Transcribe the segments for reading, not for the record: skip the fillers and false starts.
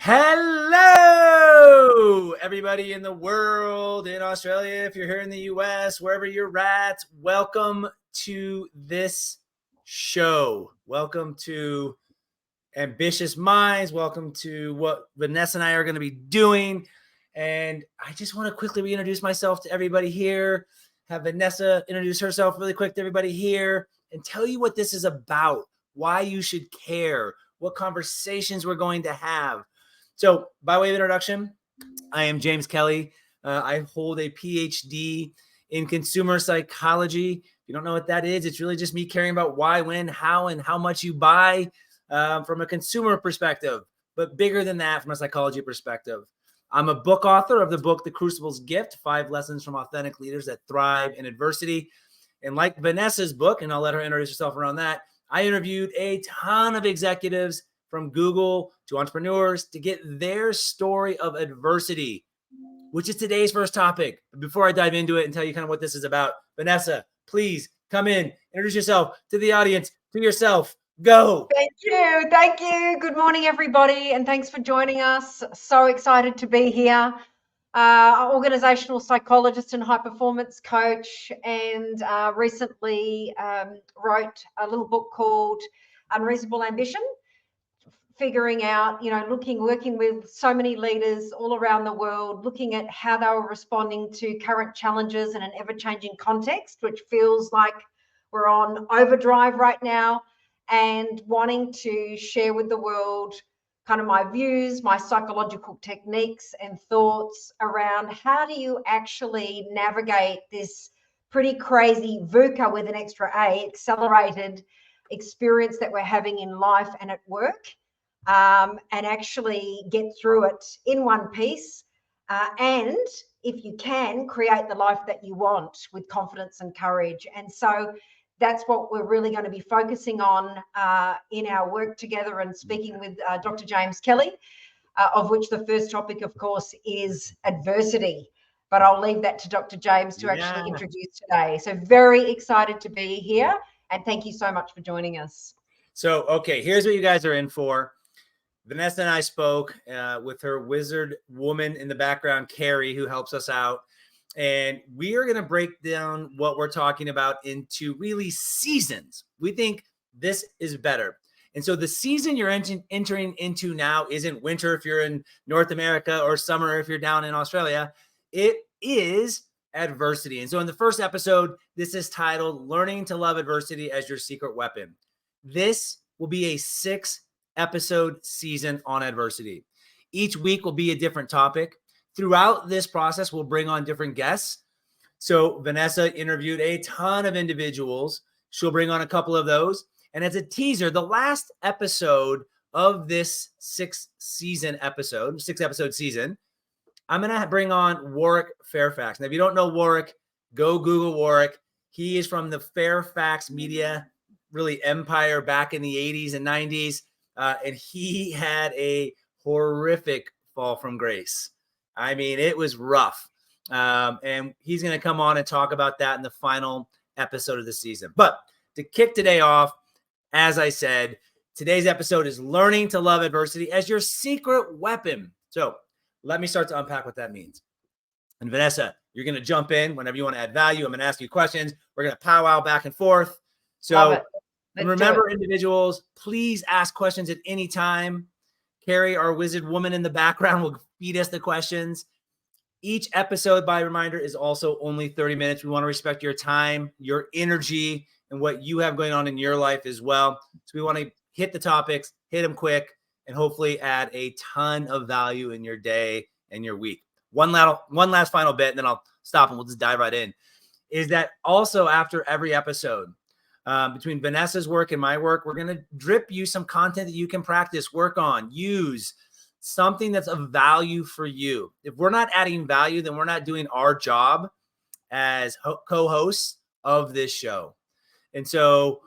Hello, everybody in the world, in Australia, if you're here in the US, wherever you're at, welcome to this show. Welcome to Ambitious Minds. Welcome to what Vanessa and I are going to be doing. And I just want to quickly reintroduce myself to everybody here, have Vanessa introduce herself really quick to everybody here, and tell you what this is about, why you should care, what conversations we're going to have. So, by way of introduction, I am James Kelly. I hold a PhD in consumer psychology. If you don't know what that is, it's really just me caring about why, when, how, and how much you buy from a consumer perspective, but bigger than that from a psychology perspective. I'm a book author of the book, The Crucible's Gift, 5 Lessons from Authentic Leaders That Thrive in Adversity. And like Vanessa's book, and I'll let her introduce herself around that, I interviewed a ton of executives from Google to entrepreneurs to get their story of adversity, which is today's first topic. But before I dive into it and tell you kind of what this is about, Vanessa, please come in, introduce yourself to the audience, to yourself. Go. Thank you. Thank you. Good morning, everybody, and thanks for joining us. So excited to be here. Organizational psychologist and high performance coach, and recently wrote a little book called Unreasonable Ambition, figuring out, working with so many leaders all around the world, looking at how they were responding to current challenges in an ever-changing context, which feels like we're on overdrive right now, and wanting to share with the world kind of my views, my psychological techniques and thoughts around how do you actually navigate this pretty crazy VUCA with an extra A, accelerated experience that we're having in life and at work, and actually get through it in one piece. And if you can, create the life that you want with confidence and courage. And so that's what we're really going to be focusing on in our work together and speaking with Dr. James Kelly, of which the first topic, of course, is adversity. But I'll leave that to Dr. James to actually introduce today. So very excited to be here. And thank you so much for joining us. So, okay, here's what you guys are in for. Vanessa and I spoke with her wizard woman in the background, Carrie, who helps us out. And we are going to break down what we're talking about into really seasons. We think this is better. And so the season you're entering into now isn't winter if you're in North America or summer if you're down in Australia. It is adversity. And so in the first episode, this is titled Learning to Love Adversity as Your Secret Weapon. This will be a 6-episode season on adversity. Each week will be a different topic. Throughout this process, we'll bring on different guests. So Vanessa interviewed a ton of individuals. She'll bring on a couple of those. And as a teaser, the last episode of this 6-episode season, I'm going to bring on Warwick Fairfax. Now, if you don't know Warwick, go Google Warwick. He is from the Fairfax media, really empire back in the 80s and 90s. And he had a horrific fall from grace. I mean, it was rough. And he's going to come on and talk about that in the final episode of the season. But to kick today off, as I said, today's episode is Learning to Love Adversity as Your Secret Weapon. So let me start to unpack what that means. And Vanessa, you're going to jump in whenever you want to add value. I'm going to ask you questions. We're going to powwow back and forth. So remember, individuals, please ask questions at any time. Carrie, our wizard woman in the background, will feed us the questions. Each episode, by reminder, is also only 30 minutes. We want to respect your time, your energy, and what you have going on in your life as well. So we want to hit the topics, hit them quick, and hopefully add a ton of value in your day and your week. One last final bit, and then I'll stop and we'll just dive right in, is that also after every episode, between Vanessa's work and my work, we're going to drip you some content that you can practice, work on, use, something that's of value for you. If we're not adding value, then we're not doing our job as co-hosts of this show. And so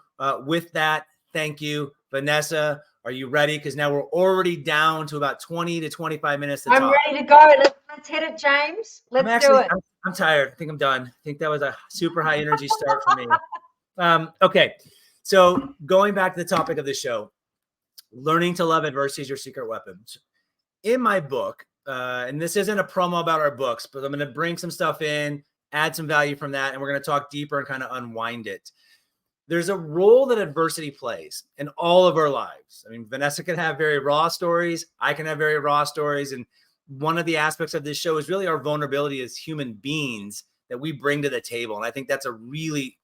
with that, thank you. Vanessa, are you ready? Because now we're already down to about 20 to 25 minutes to talk. I'm ready to go. Let's hit it, James. Let's do it. I'm tired. I think I'm done. I think that was a super high energy start for me. Okay, so going back to the topic of the show, learning to love adversity is your secret weapon. in my book, and this isn't a promo about our books, but I'm going to bring some stuff in, add some value from that, and we're going to talk deeper and kind of unwind it. There's a role that adversity plays in all of our lives. I mean, Vanessa can have very raw stories. I can have very raw stories. And one of the aspects of this show is really our vulnerability as human beings that we bring to the table. And I think that's a really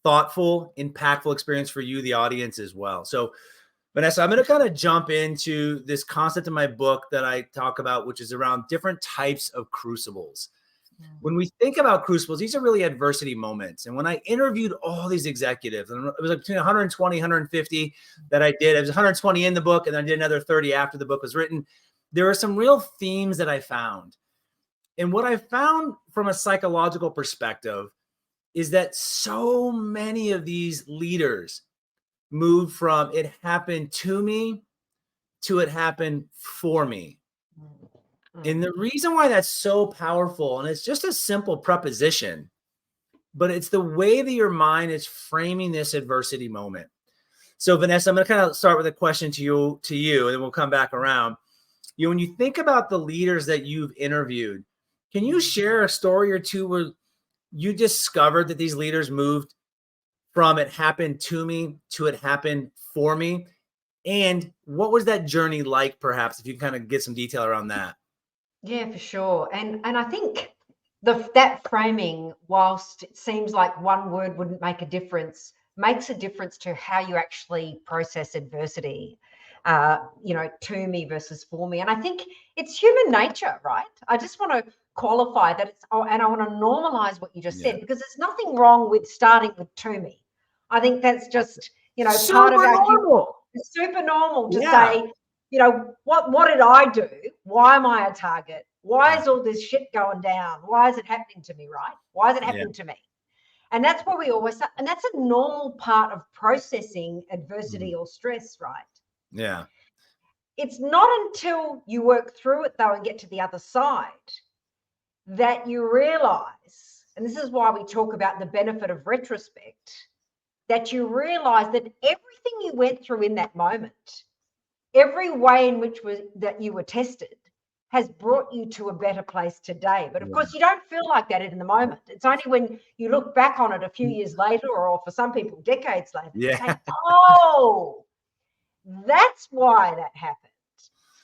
thoughtful, impactful experience for you, the audience, as well. So, Vanessa, I'm going to kind of jump into this concept in my book that I talk about, which is around different types of crucibles. When we think about crucibles, these are really adversity moments. And when I interviewed all these executives, and it was like between 120, 150 that I did, it was 120 in the book, and I did another 30 after the book was written. There are some real themes that I found. And what I found from a psychological perspective is that so many of these leaders moved from it happened to me to it happened for me. And the reason why that's so powerful, and it's just a simple proposition, but it's the way that your mind is framing this adversity moment. So, Vanessa, I'm going to kind of start with a question to you, and then we'll come back around. When you think about the leaders that you've interviewed, can you share a story or two where you discovered that these leaders moved from it happened to me to it happened for me? And what was that journey like, perhaps, if you kind of get some detail around that? Yeah, for sure. And I think that framing, whilst it seems like one word wouldn't make a difference, makes a difference to how you actually process adversity, to me versus for me. And I think it's human nature, right? I just want to qualify that and I want to normalize what you just said, because there's nothing wrong with starting with to me. I think that's just, part of our normal. It's super normal to say, what did I do? Why am I a target? Why is all this shit going down? Why is it happening to me, right? Why is it happening to me? And that's where we always start. And that's a normal part of processing adversity or stress, right? Yeah. It's not until you work through it, though, and get to the other side that you realize, and this is why we talk about the benefit of retrospect, that you realize that everything you went through in that moment, every way in which that you were tested, has brought you to a better place today. But of course, you don't feel like that in the moment. It's only when you look back on it a few years later, or for some people, decades later, you say, oh, that's why that happened.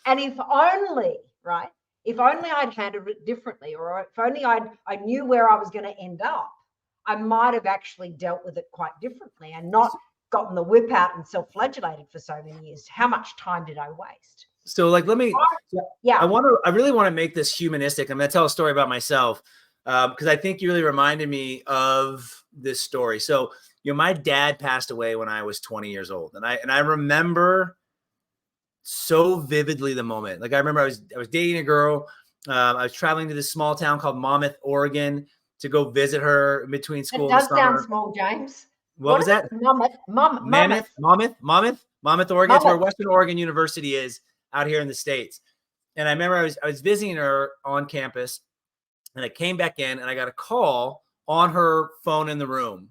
And if only, right, if only I'd handled it differently, or if only I knew where I was going to end up, I might have actually dealt with it quite differently and not gotten the whip out and self-flagellated for so many years. How much time did I waste? So, I really want to make this humanistic. I'm going to tell a story about myself because I think you really reminded me of this story. So, my dad passed away when I was 20 years old, and I remember so vividly the moment. Like, I remember I was dating a girl. I was traveling to this small town called Monmouth, Oregon, to go visit her in between school. It does sound small, James. What was that? Monmouth, Oregon. It's where Western Oregon University is out here in the States. And I remember I was visiting her on campus, and I came back in, and I got a call on her phone in the room,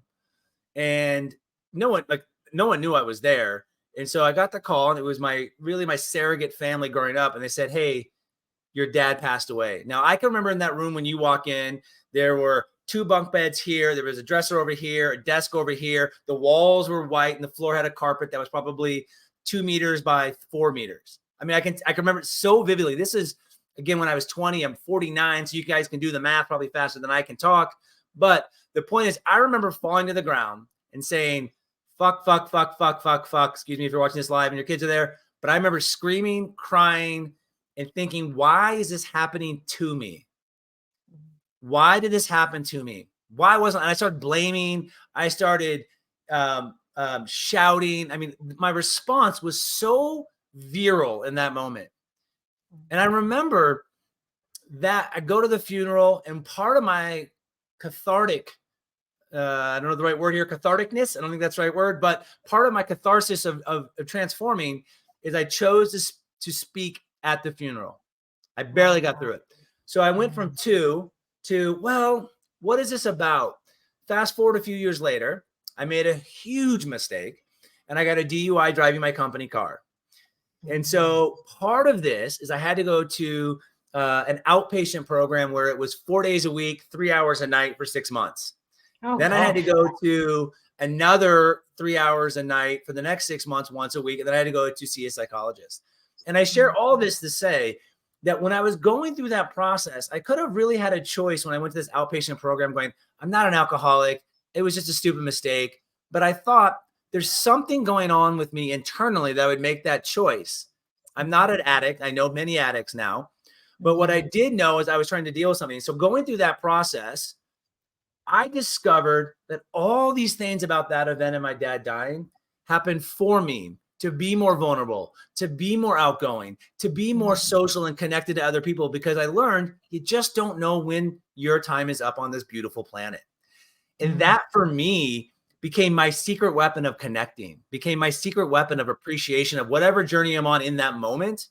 and no one knew I was there. And so I got the call, and it was my surrogate family growing up, and they said, "Hey, your dad passed away." Now, I can remember in that room when you walk in, there were 2 bunk beds here. There was a dresser over here, a desk over here. The walls were white, and the floor had a carpet that was probably 2 meters by 4 meters. I mean, I can remember it so vividly. This is, again, when I was 20. I'm 49, so you guys can do the math probably faster than I can talk. But the point is, I remember falling to the ground and saying, fuck, fuck, fuck, fuck, fuck, fuck. Excuse me if you're watching this live and your kids are there. But I remember screaming, crying, and thinking, why is this happening to me? Why did this happen to me? Why wasn't I started blaming? I started shouting. I mean, my response was so virile in that moment. And I remember that I go to the funeral, and part of my cathartic, I don't know the right word here, catharticness, I don't think that's the right word, but part of my catharsis of transforming is I chose to speak at the funeral. I barely got through it. So I went from 2 to, well, what is this about? Fast forward a few years later, I made a huge mistake, and I got a DUI driving my company car. And so part of this is I had to go to an outpatient program where it was 4 days a week, 3 hours a night for 6 months. Oh, Then I had to gosh. go to another 3 hours a night for the next 6 months, once a week. And then I had to go to see a psychologist. And I share all this to say that when I was going through that process, I could have really had a choice when I went to this outpatient program going, I'm not an alcoholic. It was just a stupid mistake. But I thought there's something going on with me internally that would make that choice. I'm not an addict. I know many addicts now. But what I did know is I was trying to deal with something. So going through that process, I discovered that all these things about that event and my dad dying happened for me to be more vulnerable, to be more outgoing, to be more social and connected to other people, because I learned you just don't know when your time is up on this beautiful planet. And that for me became my secret weapon of connecting, became my secret weapon of appreciation of whatever journey I'm on in that moment.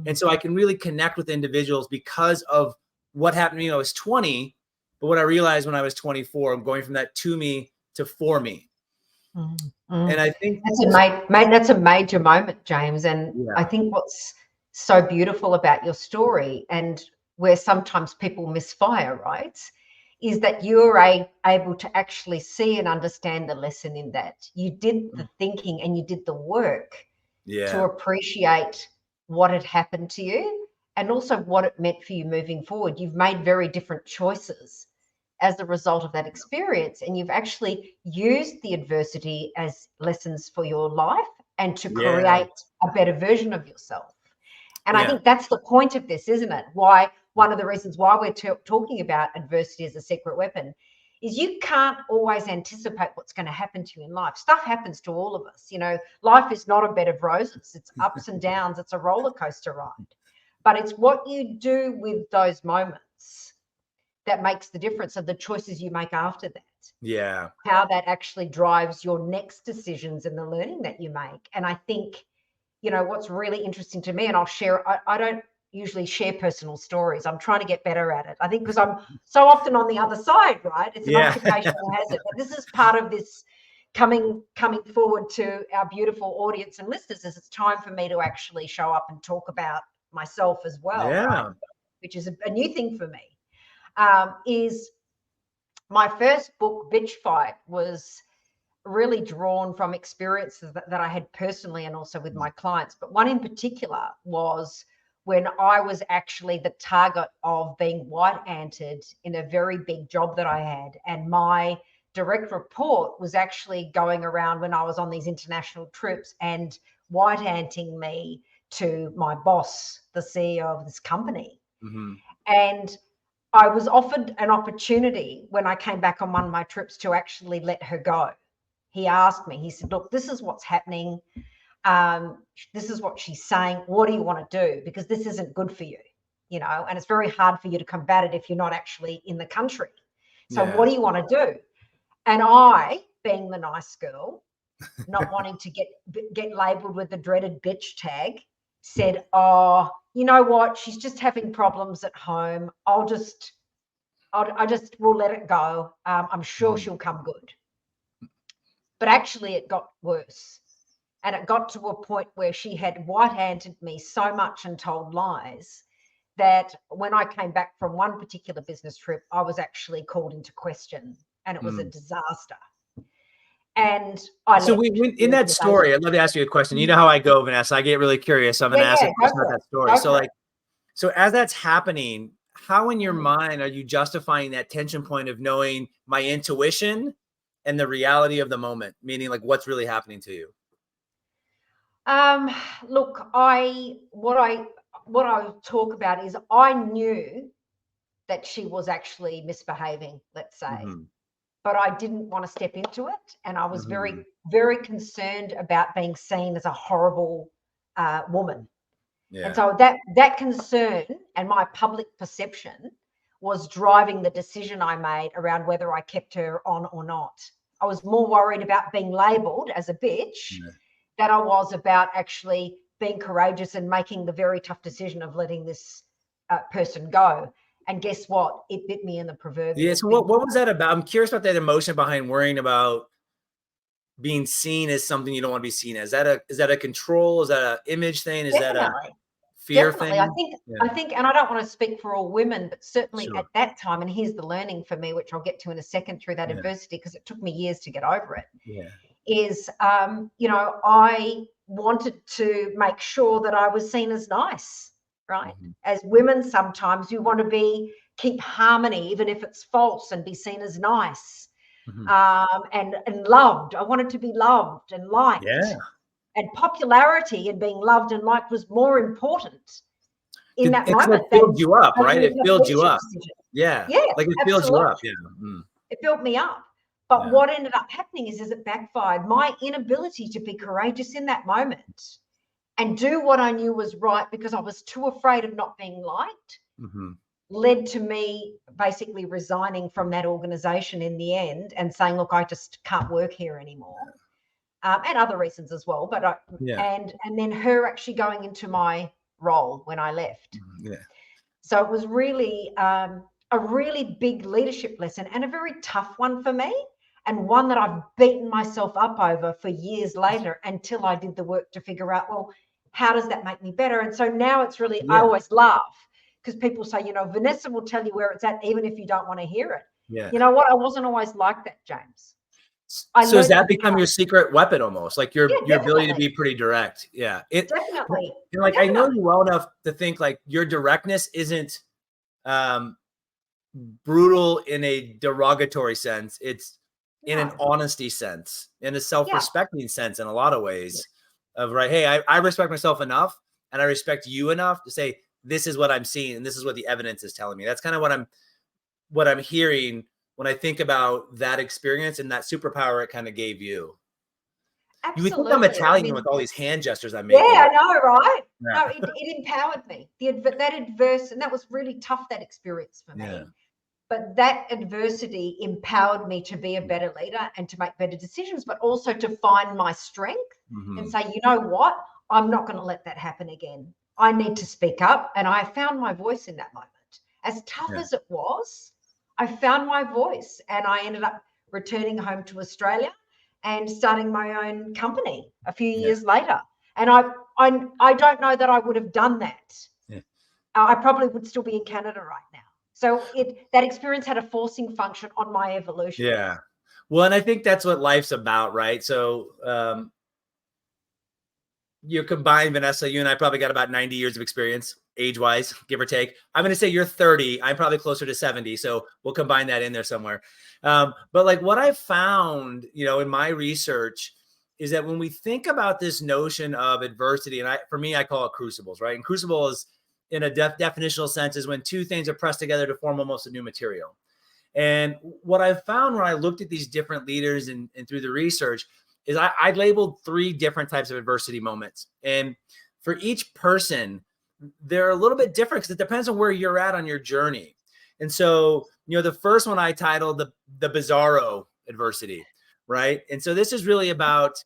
And so I can really connect with individuals because of what happened to me when I was 20. But what I realized when I was 24, I'm going from that to me to for me. And I think That's a major moment, James. And yeah, I think what's so beautiful about your story, and where sometimes people misfire, right, is that you're able to actually see and understand the lesson in that. You did the thinking and you did the work to appreciate what had happened to you and also what it meant for you moving forward. You've made very different choices as a result of that experience, and you've actually used the adversity as lessons for your life and to create a better version of yourself. And I think that's the point of this, isn't it? Why one of the reasons why we're talking about adversity as a secret weapon is you can't always anticipate what's going to happen to you in life. Stuff happens to all of us. You know, life is not a bed of roses. It's ups and downs. It's a roller coaster ride. But it's what you do with those moments that makes the difference, of the choices you make after that. Yeah. How that actually drives your next decisions and the learning that you make. And I think, you know, what's really interesting to me, and I'll share, I don't usually share personal stories. I'm trying to get better at it. I think because I'm so often on the other side, right? It's an occupational hazard. But this is part of this coming forward to our beautiful audience and listeners, is it's time for me to actually show up and talk about myself as well, right? Which is a new thing for me. Is my first book, Bitch Fight, was really drawn from experiences that I had personally and also with my clients. But one in particular was when I was actually the target of being white-anted in a very big job that I had. And my direct report was actually going around when I was on these international trips and white-anting me to my boss, the CEO of this company. And I was offered an opportunity when I came back on one of my trips to actually let her go. He asked me, he said, look, this is what's happening. This is what she's saying. What do you want to do? Because this isn't good for you, you know, and it's very hard for you to combat it if you're not actually in the country. So what do you want to do? And I, being the nice girl, not wanting to get labeled with the dreaded bitch tag, said, oh, you know what? She's just having problems at home. I just will let it go. I'm sure she'll come good. But actually it got worse. And it got to a point where she had white-handed me so much and told lies that when I came back from one particular business trip, I was actually called into question, and it was a disaster. And I So left. in that story, I'd love to ask you a question. You know how I go, Vanessa. I get really curious. So I'm going to ask you a question about that story. So as that's happening, how in your mind are you justifying that tension point of knowing my intuition and the reality of the moment? Meaning, like, what's really happening to you? Look, what I talk about is I knew that she was actually misbehaving, let's say, but I didn't want to step into it, and I was very, very concerned about being seen as a horrible woman. And so that concern and my public perception was driving the decision I made around whether I kept her on or not. I was more worried about being labeled as a bitch than I was about actually being courageous and making the very tough decision of letting this person go. And guess what? It bit me in the proverbial. So what was that about? I'm curious about that emotion behind worrying about being seen as something you don't want to be seen as? Is that a control? Is that an image thing? Is that a Definitely. fear Definitely. thing? I think, and I don't want to speak for all women, but certainly Sure. at that time, and here's the learning for me, which I'll get to in a second through that adversity, because it took me years to get over it, is, I wanted to make sure that I was seen as nice, right? As women, sometimes you want to keep harmony, even if it's false, and be seen as nice, and loved. I wanted to be loved and liked. Yeah. And popularity and being loved and liked was more important in that It moment builds than you up, right? making It a tough builds you leadership up. decision. Yeah. Yeah, Like it builds you absolutely. up. Yeah. It built me up. But what ended up happening is it backfired. My inability to be courageous in that moment and do what I knew was right because I was too afraid of not being liked led to me basically resigning from that organization in the end and saying, look, I just can't work here anymore. And other reasons as well, but and then her actually going into my role when I left. So it was really a really big leadership lesson and a very tough one for me, and one that I've beaten myself up over for years later until I did the work to figure out, well, how does that make me better? And so now it's really, I always laugh because people say, Vanessa will tell you where it's at, even if you don't want to hear it. You know what? I wasn't always like that, James. So has that become your secret weapon almost? Like your ability to be pretty direct? Yeah. Definitely. Like, I know you well enough to think like your directness isn't brutal in a derogatory sense. It's in an honesty sense, in a self-respecting sense in a lot of ways of hey, I respect myself enough and I respect you enough to say, this is what I'm seeing and this is what the evidence is telling me. That's kind of what I'm hearing when I think about that experience and that superpower it kind of gave you. Absolutely. You would think I'm Italian with all these hand gestures I'm making. Yeah, I know, right? Yeah. No, it empowered me. That adversity, and that was really tough, that experience for me. But that adversity empowered me to be a better leader and to make better decisions, but also to find my strength and say, you know what? I'm not going to let that happen again. I need to speak up. And I found my voice in that moment. As tough as it was, I found my voice and I ended up returning home to Australia and starting my own company a few years later. And I don't know that I would have done that. I probably would still be in Canada right now. So that experience had a forcing function on my evolution. Yeah. Well, and I think that's what life's about, right? So you combine, Vanessa, you and I probably got about 90 years of experience, age-wise, give or take. I'm going to say you're 30. I'm probably closer to 70. So we'll combine that in there somewhere. But like what I found, in my research is that when we think about this notion of adversity, and for me, I call it crucibles, right? And crucible is, in a definitional sense, is when two things are pressed together to form almost a new material. And what I found when I looked at these different leaders and through the research is I labeled 3 different types of adversity moments. And for each person, they're a little bit different because it depends on where you're at on your journey. And so, the first one I titled the bizarro adversity, right? And so this is really about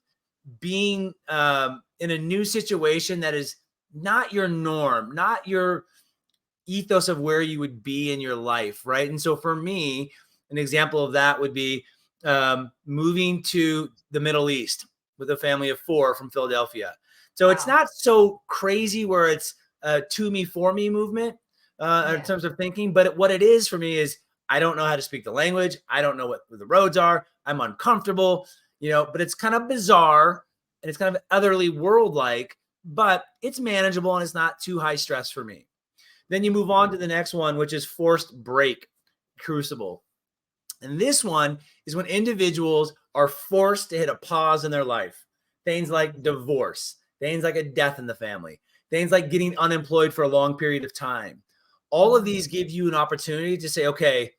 being in a new situation that is not your norm, not your ethos of where you would be in your life, right? And so for me, an example of that would be moving to the Middle East with a family of 4 from Philadelphia. So it's not so crazy where it's a to me, for me movement in terms of thinking, but what it is for me is I don't know how to speak the language. I don't know what the roads are. I'm uncomfortable, but it's kind of bizarre and it's kind of otherly world-like, but it's manageable and it's not too high stress for me. Then you move on to the next one, which is forced break, crucible. And this one is when individuals are forced to hit a pause in their life. Things like divorce, things like a death in the family, things like getting unemployed for a long period of time. All of these give you an opportunity to say, okay,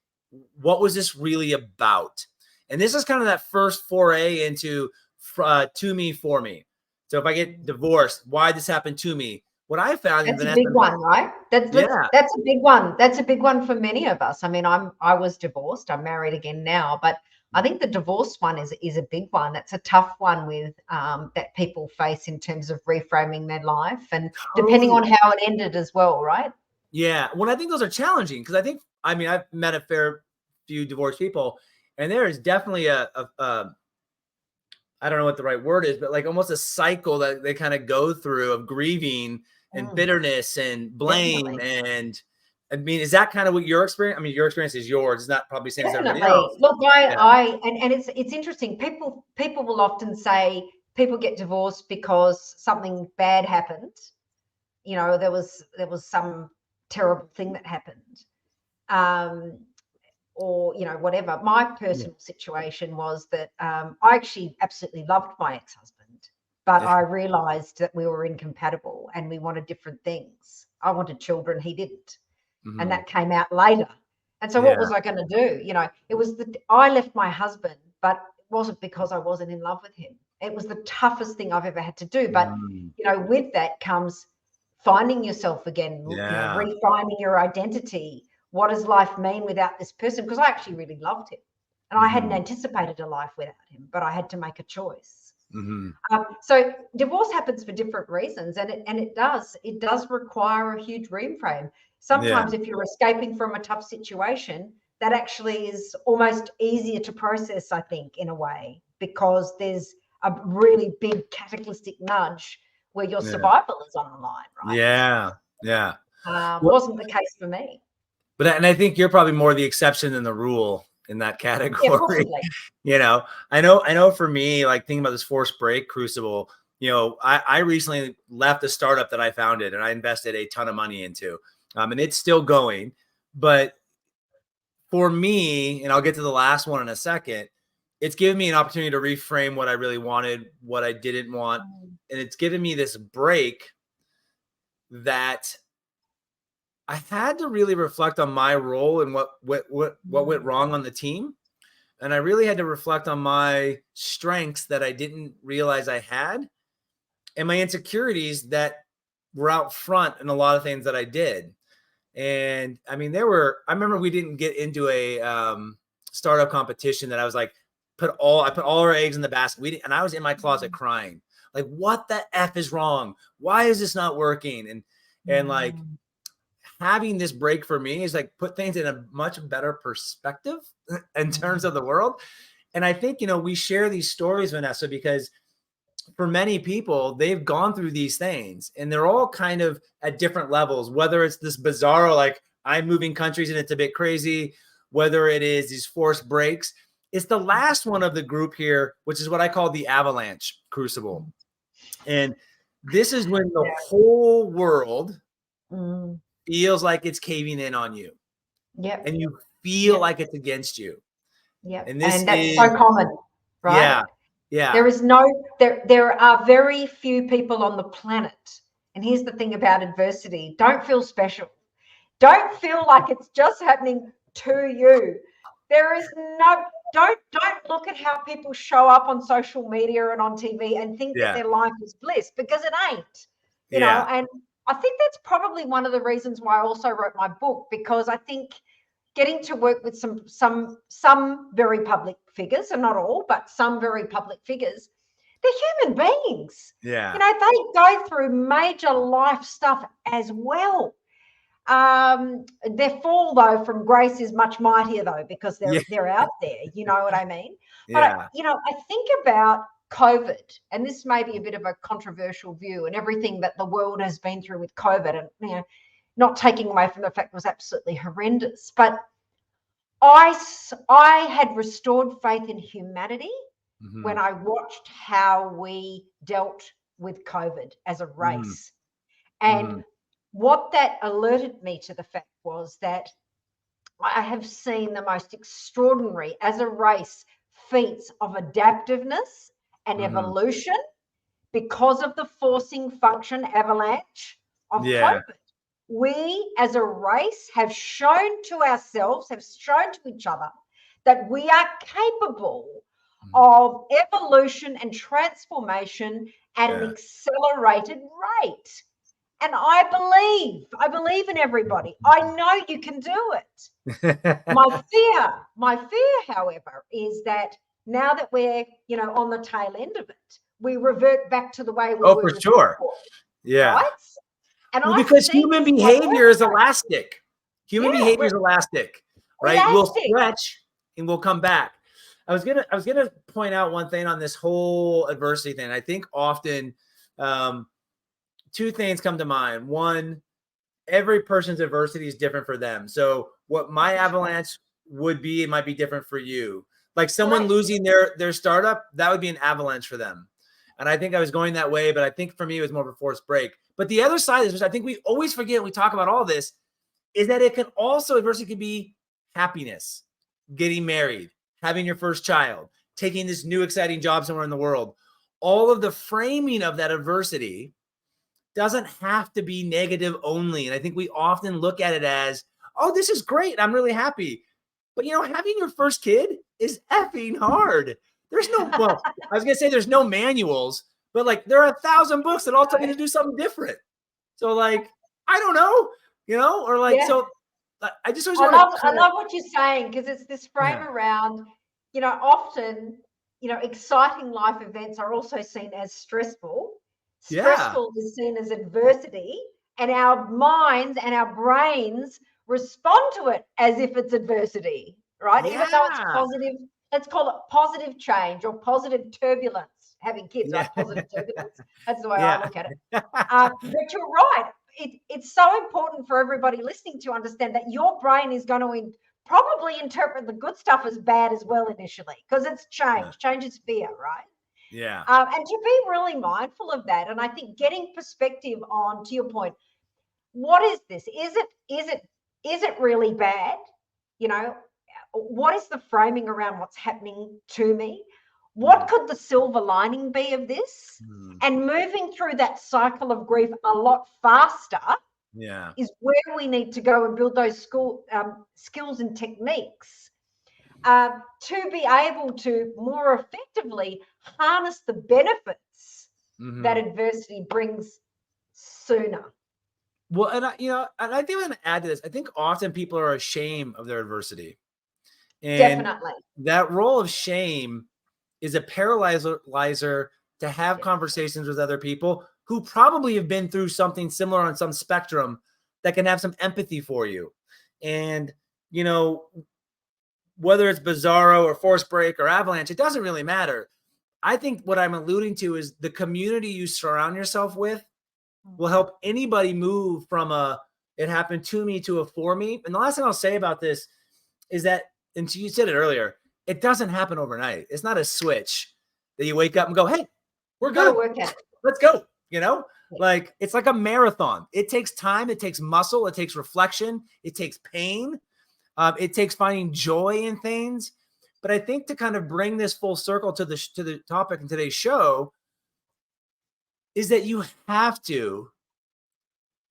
what was this really about? And this is kind of that first foray into to me, for me. So if I get divorced, why this happened to me? What I found, that's a big one, right? That's a big one. That's a big one for many of us. I mean, I was divorced. I'm married again now, but I think the divorce one is a big one. That's a tough one with that people face in terms of reframing their life and depending on how it ended as well, right? Yeah. Well, I think those are challenging because I've met a fair few divorced people, and there is definitely a I don't know what the right word is, but like almost a cycle that they kind of go through of grieving and bitterness and blame. Definitely. And I mean, is that kind of what your experience? I mean, your experience is yours. It's not probably the same as everybody Definitely. else. Look, Yeah. and it's interesting. People will often say people get divorced because something bad happened. You know, there was some terrible thing that happened. Or, you know, whatever. My personal situation was that I actually absolutely loved my ex-husband, but I realized that we were incompatible and we wanted different things. I wanted children, he didn't. And that came out later. And so what Yeah. was I going to do? You know, it was I left my husband, but it wasn't because I wasn't in love with him. It was the toughest thing I've ever had to do. But, you know, with that comes finding yourself again, you know, Yeah. refining your identity. What does life mean without this person? Because I actually really loved him. And I hadn't anticipated a life without him, but I had to make a choice. So divorce happens for different reasons, and it does require a huge reframe. Sometimes if you're escaping from a tough situation, that actually is almost easier to process, I think, in a way, because there's a really big cataclysmic nudge where your survival is on the line, right? Yeah. Yeah. Wasn't the case for me. But and I think you're probably more the exception than the rule in that Yeah, category. possibly. You know, I know for me, like thinking about this forced break crucible, you know, I recently left a startup that I founded and I invested a ton of money into, and it's still going. But for me, and I'll get to the last one in a second, it's given me an opportunity to reframe what I really wanted, what I didn't want. And it's given me this break that I had to really reflect on my role and what went wrong on the team. And I really had to reflect on my strengths that I didn't realize I had and my insecurities that were out front in a lot of things that I did. And I mean, I remember we didn't get into a startup competition that I was like, I put all our eggs in the basket. And I was in my closet crying, like, what the F is wrong? Why is this not working? And like, having this break for me is like put things in a much better perspective in terms of the world. And I think, you know, we share these stories, Vanessa, because for many people, they've gone through these things and they're all kind of at different levels, whether it's this bizarro, like I'm moving countries and it's a bit crazy, whether it is these forced breaks. It's the last one of the group here, which is what I call the avalanche crucible. And this is when the whole world feels like it's caving in on you. Yep. And you feel like it's against you. Yep. And this that's so common, right? Yeah. Yeah. There are very few people on the planet. And here's the thing about adversity. Don't feel special. Don't feel like it's just happening to you. There is don't look at how people show up on social media and on TV and think that their life is bliss, because it ain't. You know, and I think that's probably one of the reasons why I also wrote my book, because I think getting to work with some very public figures, and not all, but some very public figures, they're human beings. Yeah. You know, they go through major life stuff as well. Their fall, though, from grace is much mightier, though, because they're out there. You know what I mean? But you know, I think about COVID, and this may be a bit of a controversial view, and everything that the world has been through with COVID, and you know, not taking away from the fact it was absolutely horrendous, but I had restored faith in humanity when I watched how we dealt with COVID as a race. And what that alerted me to the fact was that I have seen the most extraordinary, as a race, feats of adaptiveness and evolution because of the forcing function avalanche of COVID. We as a race have shown to ourselves, have shown to each other, that we are capable of evolution and transformation at an accelerated rate. And I believe in everybody. I know you can do it. My fear, however, is that now that we're, you know, on the tail end of it, we revert back to the way we were for sure. before, Yeah. right? And well, because human behavior is elastic. Human behavior is elastic, right? We'll stretch and we'll come back. I was gonna point out one thing on this whole adversity thing. I think often two things come to mind. One, every person's adversity is different for them. So what my avalanche would be, it might be different for you. Like someone Correct. losing their startup, that would be an avalanche for them. And I think I was going that way, but I think for me it was more of a forced break. But the other side is, which I think we always forget when we talk about all this, is that it can also, adversity can be happiness, getting married, having your first child, taking this new exciting job somewhere in the world. All of the framing of that adversity doesn't have to be negative only. And I think we often look at it as, oh, this is great, I'm really happy. But having your first kid is effing hard. There's no, well, I was gonna say there's no manuals, but like there are 1,000 books that all tell you to do something different. So like, I don't know, or like, Yeah. so I just always I want love to what you're saying, because it's this frame yeah. around, often, exciting life events are also seen as stressful. Yeah. Stressful is seen as adversity, and our minds and our brains respond to it as if it's adversity, right? Even though it's Yeah. positive, let's call it positive change or positive turbulence. Having kids, Yeah. right? Positive turbulence. That's the way I Yeah. look at it. But you're right. It's so important for everybody listening to understand that your brain is going to probably interpret the good stuff as bad as well initially, because it's change. Change is fear, right? Yeah. And to be really mindful of that. And I think getting perspective on, to your point, what is this? Is it really bad? What is the framing around what's happening to me? What could the silver lining be of this? And moving through that cycle of grief a lot faster Yeah. is where we need to go and build those skills and techniques to be able to more effectively harness the benefits that adversity brings sooner. Well, and I think I'm going to add to this. I think often people are ashamed of their adversity, and Definitely. that role of shame is a paralyzer to have conversations with other people who probably have been through something similar on some spectrum that can have some empathy for you. And, whether it's Bizarro or Force Break or Avalanche, it doesn't really matter. I think what I'm alluding to is the community you surround yourself with will help anybody move from a it happened to me to a for me. And the last thing I'll say about this is that, and you said it earlier, it doesn't happen overnight. It's not a switch that you wake up and go, hey, we're Got to good. work at it. Let's go. Like it's like a marathon. It takes time. It takes muscle. It takes reflection. It takes pain. It takes finding joy in things. But I think to kind of bring this full circle to the topic in today's show is that you have to,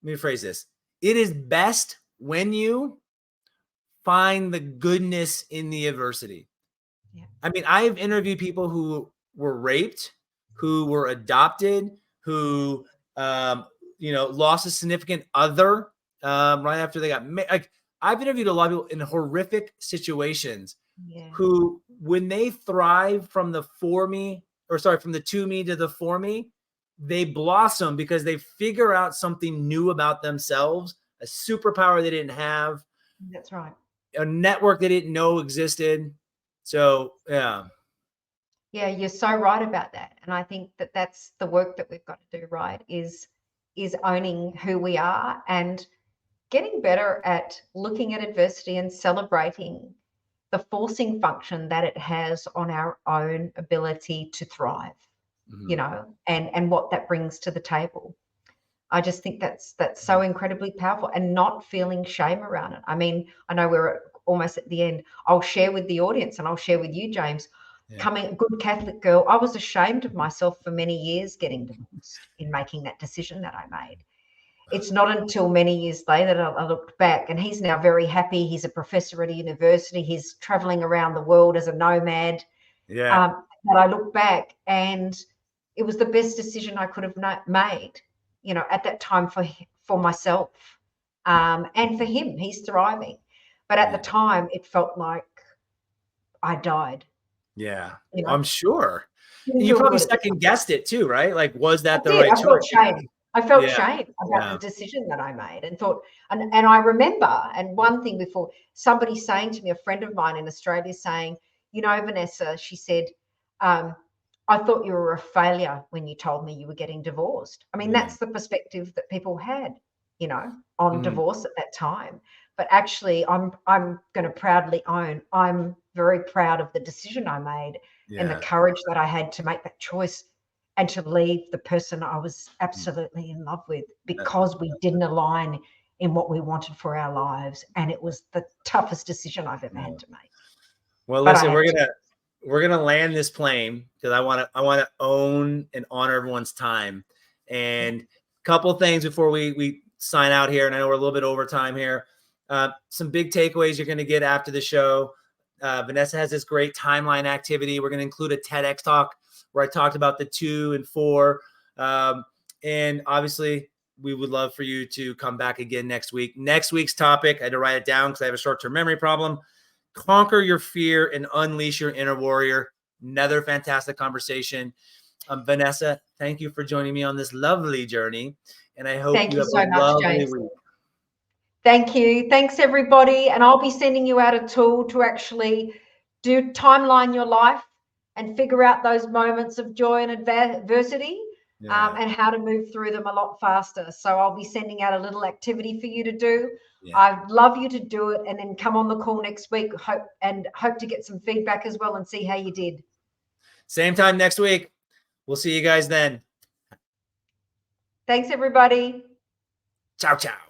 let me phrase this. It is best when you find the goodness in the adversity. Yeah. I mean, I've interviewed people who were raped, who were adopted, who, lost a significant other right after they got married. Like, I've interviewed a lot of people in horrific situations who, when they thrive from the from the to me to the for me, they blossom because they figure out something new about themselves, a superpower they didn't have. That's right. A network they didn't know existed. So, yeah. Yeah, you're so right about that. And I think that that's the work that we've got to do, right, is owning who we are and getting better at looking at adversity and celebrating the forcing function that it has on our own ability to thrive, and what that brings to the table. I just think that's so incredibly powerful, and not feeling shame around it. I mean, I know we're almost at the end. I'll share with the audience and I'll share with you, James, coming a good Catholic girl, I was ashamed of myself for many years getting divorced in making that decision that I made. It's not until many years later that I looked back, and he's now very happy. He's a professor at a university. He's traveling around the world as a nomad. Yeah. But I look back and it was the best decision I could have made, at that time for myself, and for him. He's thriving. But at the time, it felt like I died. Yeah. I'm sure. Didn't You feel probably good at the time. second guessed it too, right? Like, was that the I did. right I felt choice? shame. I felt Yeah. shame about Yeah. the decision that I made, and thought, and I remember, and one thing before, somebody saying to me, a friend of mine in Australia saying, you know, Vanessa, she said, I thought you were a failure when you told me you were getting divorced. I mean, that's the perspective that people had, you know, on divorce at that time. But actually, I'm going to proudly own, I'm very proud of the decision I made and the courage that I had to make that choice and to leave the person I was absolutely in love with, because we didn't align in what we wanted for our lives. And it was the toughest decision I've ever had to make. Well, But listen, we're gonna land this plane because I want to own and honor everyone's time. And a couple things before we sign out here, and I know we're a little bit over time here. Some big takeaways you're going to get after the show. Vanessa has this great timeline activity. We're going to include a TEDx talk where I talked about the 2 and 4. And obviously, we would love for you to come back again next week. Next week's topic, I had to write it down because I have a short-term memory problem. Conquer your fear and unleash your inner warrior. Another fantastic conversation. Vanessa, thank you for joining me on this lovely journey. And I hope you have a lovely week. Thank you. Thanks, everybody. And I'll be sending you out a tool to actually timeline your life and figure out those moments of joy and adversity and how to move through them a lot faster. So I'll be sending out a little activity for you to do. I'd love you to do it and then come on the call next week. Hope to get some feedback as well and see how you did. Same time next week. We'll see you guys then. Thanks, everybody. Ciao, ciao.